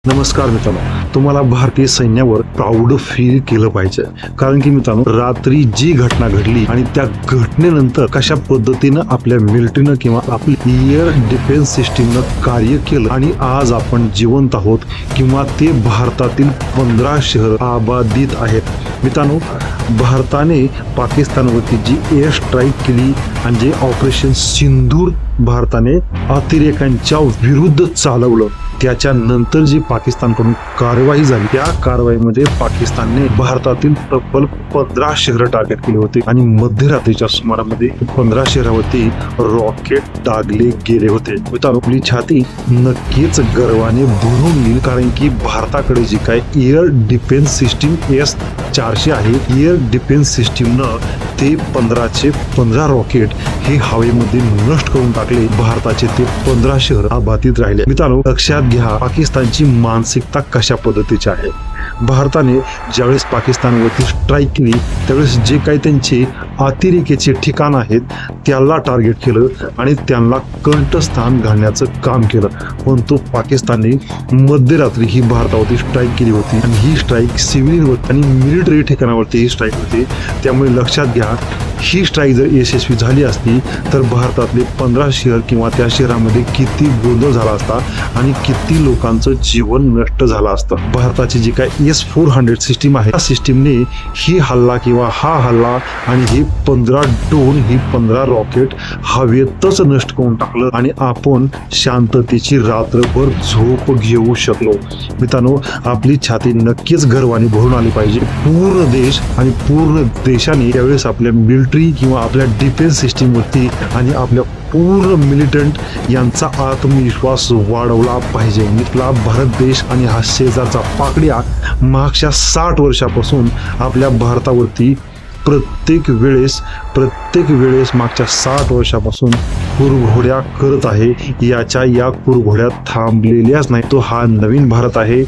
नमस्कार मित्रांनो, तुम्हाला भारतीय सैन्यावर प्राऊड फील केलं पाहिजे, कारण की मित्रांनो रात्री जी घटना घडली आणि त्या घटनेनंतर कशा पद्धतीनं आपल्या मिलिटरीनं किंवा आपली एअर डिफेन्स सिस्टीमनं कार्य केलं आणि आज आपण जिवंत आहोत किंवा ते भारतातील 15 शहर आबादित आहेत. मित्रांनो, भारताने पाकिस्तानवरती जी एअर स्ट्राईक केली आणि जे ऑपरेशन सिंदूर भारताने अतिरेक्यांच्या विरुद्ध चालवलं, त्याच्यानंतर जी पाकिस्तानकडून कारवाई झाली, त्या कारवाईमध्ये पाकिस्तानने भारतातील तब्बल 15 शहरं टार्गेट केली होती आणि मध्यरात्रीच्या सुमारामध्ये 15 शहरावरती रॉकेट डागले गेले होते. मित्रांनो, आपली छाती नक्कीच गर्वाने भरून येईल, कारण की भारताकडे जी काय एअर डिफेन्स सिस्टीम S-400 आहे, एअर डिफेन्स सिस्टीमनं ते 15चे 15 रॉकेट हे हवेमध्ये नष्ट करून टाकले. भारताचे ते 15 शहर आबादित राहिले. मित्रांनो, लक्षात घ्या पाकिस्तानची मानसिकता कशा पद्धतीची आहे. भारताने ज्यावेळेस पाकिस्तानवरती स्ट्राईक केली त्यावेळेस जे काही त्यांचे अतिरेक्याचे ठिकाण आहेत त्याला टार्गेट केलं आणि त्यांना कंठस्थान घालण्याचं काम केलं. परंतु पाकिस्तानने मध्यरात्री ही भारतावरती स्ट्राईक केली होती आणि ही स्ट्राईक सिव्हिल आणि मिलिटरी ठिकाणावरती ही स्ट्राईक होती. त्यामुळे लक्षात घ्या, ही स्ट्राईक जर यशस्वी झाली असती तर भारतातले 15 शहर किंवा त्या शहरामध्ये किती गोंधळ झाला असता आणि किती लोकांचं जीवन नष्ट झालं असतं. भारताची जी काय S-400 सिस्टीम आहे, त्या सिस्टीमने ही हल्ला किंवा हा हल्ला आणि ही 15 ड्रोन, ही 15 रॉकेट हवेतच नष्ट करून टाकलं आणि आपण शांततेची रात्रभर झोप घेऊ शकलो. मित्रांनो, आपली छाती नक्कीच गर्वाने भरून आली पाहिजे. पूर्ण देश आणि पूर्ण देशाने त्यावेळेस आपल्या मिलिटरी किंवा आपल्या डिफेन्स सिस्टीमवरती आणि आपल्या पूर्ण मिलिटंट यांचा आत्मविश्वास वाढवला पाहिजे. आपला भारत देश आणि हा शेजारचा पाकड्या मागच्या 60 वर्षापासून आपल्या भारतावरती प्रत्येक वेळेस मागच्या 60 वर्षापासून कुरघोड्या करत आहे. या कुरघोड्या थांबलेल्याच नाही. तो हा नवीन भारत आहे.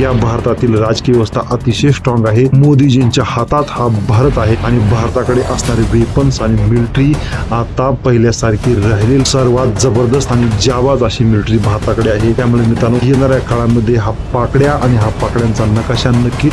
या भारतातील राजकीय व्यवस्था अतिशय स्ट्रॉंग आहे. मोदीजींच्या हातात हा भारत आहे आणि भारताकडे असणारे वेपन्स आणि मिलिटरी आता पहिल्यासारखी राहिलेली सर्वात जबरदस्त आणि जाबाज अशी मिलिटरी भारताकडे आहे. त्यामुळे मित्रांनो, येणाऱ्या काळामध्ये हा पाकड्या आणि हा पाकड्यांचा नकाशा नक्की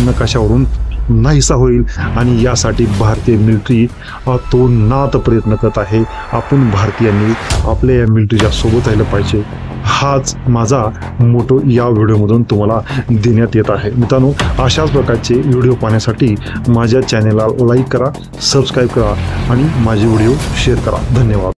नकाशावरून नाहीसा होईल आणि यासाठी भारतीय मिलिटरी अतोनात प्रयत्न करत आहे. आपण भारतीयांनी आपल्या या मिलिटरीच्या सोबत राहिलं पाहिजे. हाच माझा मोटो या व्हिडिओमधून तुम्हाला देण्यात येत आहे. मित्रांनो, अशाच प्रकारचे व्हिडिओ पाहण्यासाठी माझ्या चॅनेलला लाईक करा, सबस्क्राईब करा आणि माझे व्हिडिओ शेअर करा. धन्यवाद.